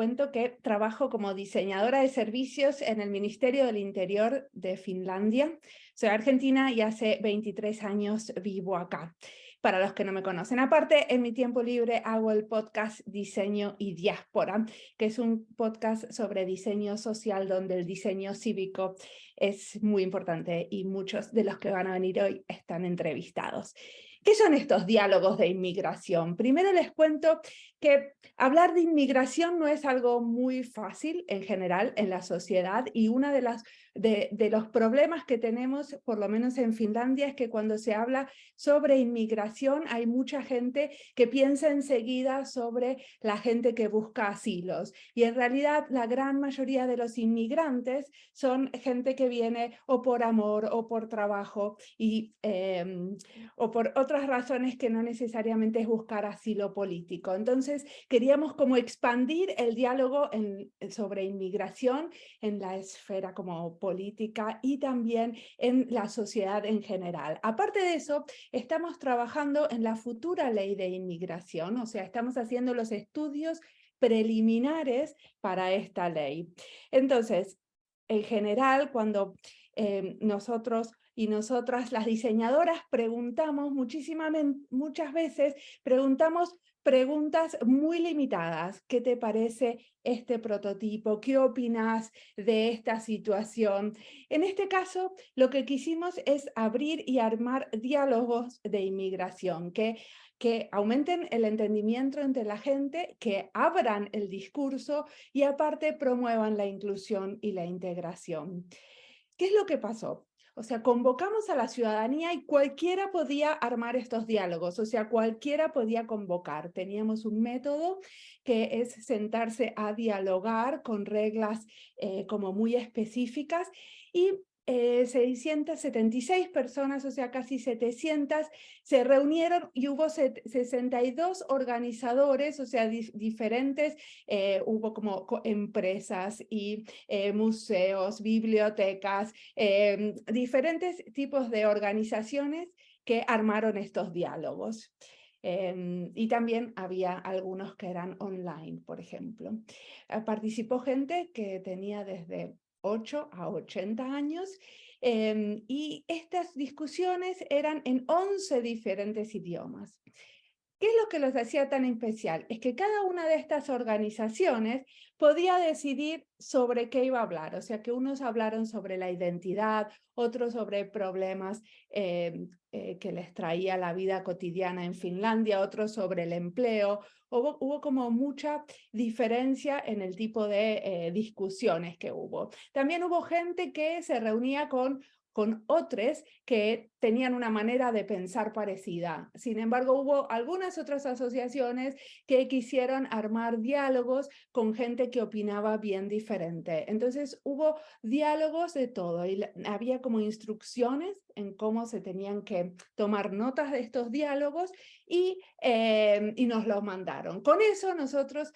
cuento que trabajo como diseñadora de servicios en el Ministerio del Interior de Finlandia. Soy argentina y hace 23 años vivo acá. Para los que no me conocen, aparte, en mi tiempo libre hago el podcast Diseño y Diáspora, que es un podcast sobre diseño social donde el diseño cívico es muy importante y muchos de los que van a venir hoy están entrevistados. ¿Qué son estos diálogos de inmigración? Primero les cuento que hablar de inmigración no es algo muy fácil en general en la sociedad, y uno de los problemas que tenemos, por lo menos en Finlandia, es que cuando se habla sobre inmigración hay mucha gente que piensa enseguida sobre la gente que busca asilos, y en realidad la gran mayoría de los inmigrantes son gente que viene o por amor o por trabajo o por otras razones que no necesariamente es buscar asilo político. Entonces queríamos como expandir el diálogo sobre inmigración en la esfera como política y también en la sociedad en general. Aparte de eso, estamos trabajando en la futura ley de inmigración, o sea, estamos haciendo los estudios preliminares para esta ley. Entonces, en general, cuando nosotros y nosotras, las diseñadoras, preguntamos muchas veces, preguntamos preguntas muy limitadas. ¿Qué te parece este prototipo? ¿Qué opinas de esta situación? En este caso, lo que quisimos es abrir y armar diálogos de inmigración que aumenten el entendimiento entre la gente, que abran el discurso y aparte promuevan la inclusión y la integración. ¿Qué es lo que pasó? O sea, convocamos a la ciudadanía y cualquiera podía armar estos diálogos, o sea, cualquiera podía convocar. Teníamos un método que es sentarse a dialogar con reglas como muy específicas, y 676 personas, o sea, casi 700, se reunieron y hubo 62 organizadores, o sea, diferentes, hubo como empresas y museos, bibliotecas, diferentes tipos de organizaciones que armaron estos diálogos. Y también había algunos que eran online, por ejemplo. Participó gente que tenía desde 8 a 80 años, y estas discusiones eran en 11 diferentes idiomas. ¿Qué es lo que los hacía tan especial? Es que cada una de estas organizaciones podía decidir sobre qué iba a hablar. O sea, que unos hablaron sobre la identidad, otros sobre problemas que les traía la vida cotidiana en Finlandia, otros sobre el empleo. Hubo como mucha diferencia en el tipo de discusiones que hubo. También hubo gente que se reunía con otros que tenían una manera de pensar parecida. Sin embargo, hubo algunas otras asociaciones que quisieron armar diálogos con gente que opinaba bien diferente. Entonces hubo diálogos de todo y había como instrucciones en cómo se tenían que tomar notas de estos diálogos, y nos los mandaron. Con eso nosotros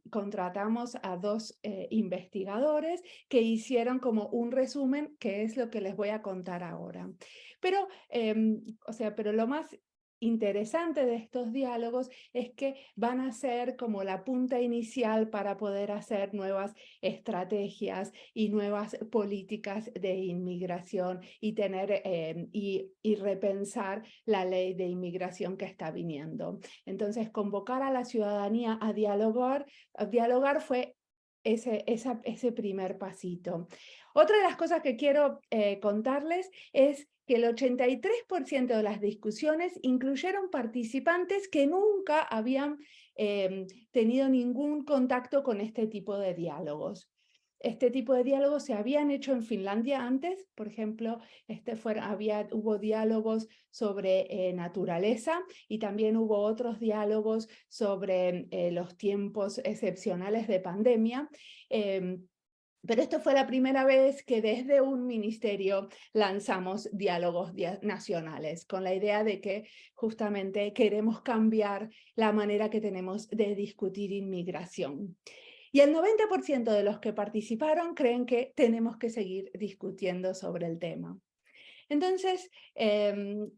contratamos a 2 investigadores que hicieron como un resumen, que es lo que les voy a contar ahora. Pero, pero lo más interesante de estos diálogos es que van a ser como la punta inicial para poder hacer nuevas estrategias y nuevas políticas de inmigración y tener y repensar la ley de inmigración que está viniendo. Entonces, convocar a la ciudadanía a dialogar fue ese primer pasito. Otra de las cosas que quiero contarles es que el 83% de las discusiones incluyeron participantes que nunca habían tenido ningún contacto con este tipo de diálogos. Este tipo de diálogos se habían hecho en Finlandia antes, por ejemplo, hubo diálogos sobre naturaleza, y también hubo otros diálogos sobre los tiempos excepcionales de pandemia. Pero esto fue la primera vez que desde un ministerio lanzamos diálogos nacionales, con la idea de que justamente queremos cambiar la manera que tenemos de discutir inmigración. Y el 90% de los que participaron creen que tenemos que seguir discutiendo sobre el tema. Entonces,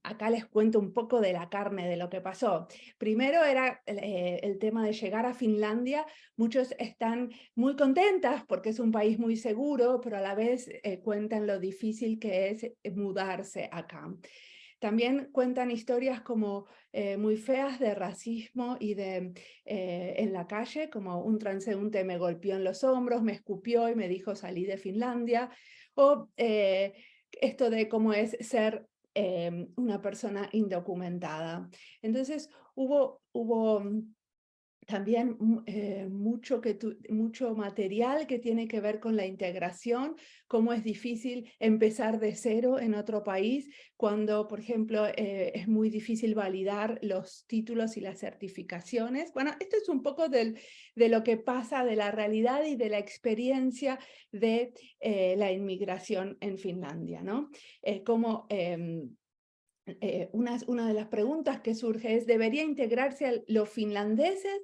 acá les cuento un poco de la carne de lo que pasó. Primero era el tema de llegar a Finlandia. Muchos están muy contentas porque es un país muy seguro, pero a la vez cuentan lo difícil que es mudarse acá. También cuentan historias como muy feas de racismo y de en la calle, como un transeúnte me golpeó en los hombros, me escupió y me dijo salí de Finlandia, o esto de cómo es ser una persona indocumentada. Entonces hubo también mucho material que tiene que ver con la integración, cómo es difícil empezar de cero en otro país, cuando, por ejemplo, es muy difícil validar los títulos y las certificaciones. Bueno, esto es un poco de lo que pasa, de la realidad y de la experiencia de la inmigración en Finlandia, ¿no? Cómo una de las preguntas que surge es, ¿debería integrarse a los finlandeses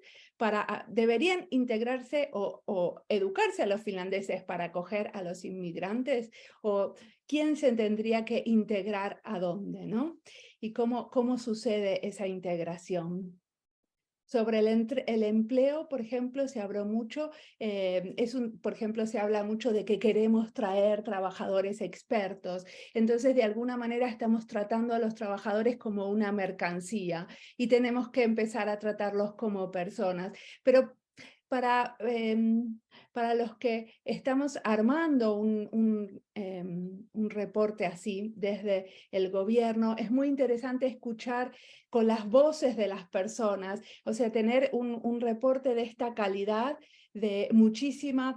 deberían integrarse o educarse a los finlandeses para acoger a los inmigrantes? ¿O quién se tendría que integrar a dónde, no? ¿Y cómo sucede esa integración? Sobre el empleo, por ejemplo, se habló mucho, por ejemplo, se habla mucho de que queremos traer trabajadores expertos. Entonces, de alguna manera estamos tratando a los trabajadores como una mercancía y tenemos que empezar a tratarlos como personas. Pero para, para los que estamos armando un reporte así desde el gobierno, es muy interesante escuchar con las voces de las personas, o sea, tener un reporte de esta calidad, de muchísimas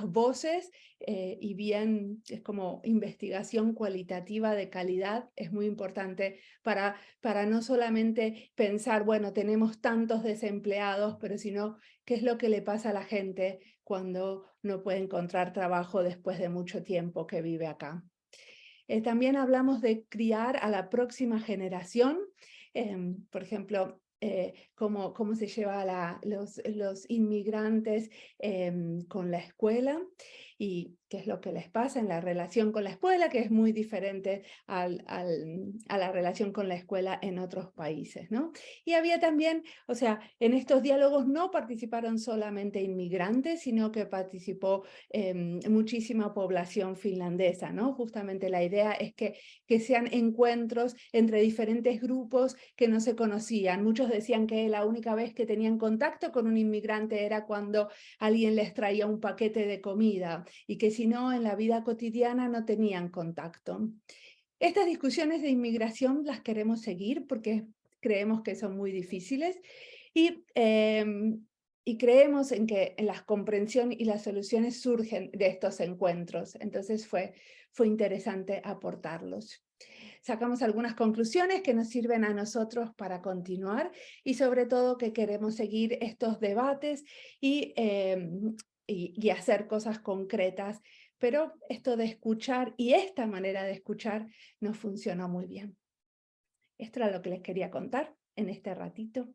voces y bien, es como investigación cualitativa de calidad, es muy importante para no solamente pensar, bueno, tenemos tantos desempleados, pero sino qué es lo que le pasa a la gente cuando no puede encontrar trabajo después de mucho tiempo que vive acá. También hablamos de criar a la próxima generación, por ejemplo, cómo se lleva los inmigrantes con la escuela y qué es lo que les pasa en la relación con la escuela, que es muy diferente a la relación con la escuela en otros países, ¿no? Y había también, o sea, en estos diálogos no participaron solamente inmigrantes, sino que participó muchísima población finlandesa, ¿no? Justamente la idea es que sean encuentros entre diferentes grupos que no se conocían. Muchos decían que la única vez que tenían contacto con un inmigrante era cuando alguien les traía un paquete de comida y que si no, en la vida cotidiana no tenían contacto. Estas discusiones de inmigración las queremos seguir porque creemos que son muy difíciles y creemos en que la comprensión y las soluciones surgen de estos encuentros. Entonces fue interesante aportarlos. Sacamos algunas conclusiones que nos sirven a nosotros para continuar y sobre todo que queremos seguir estos debates y hacer cosas concretas. Pero esto de escuchar y esta manera de escuchar nos funcionó muy bien. Esto era lo que les quería contar en este ratito.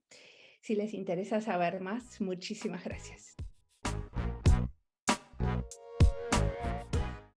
Si les interesa saber más, muchísimas gracias.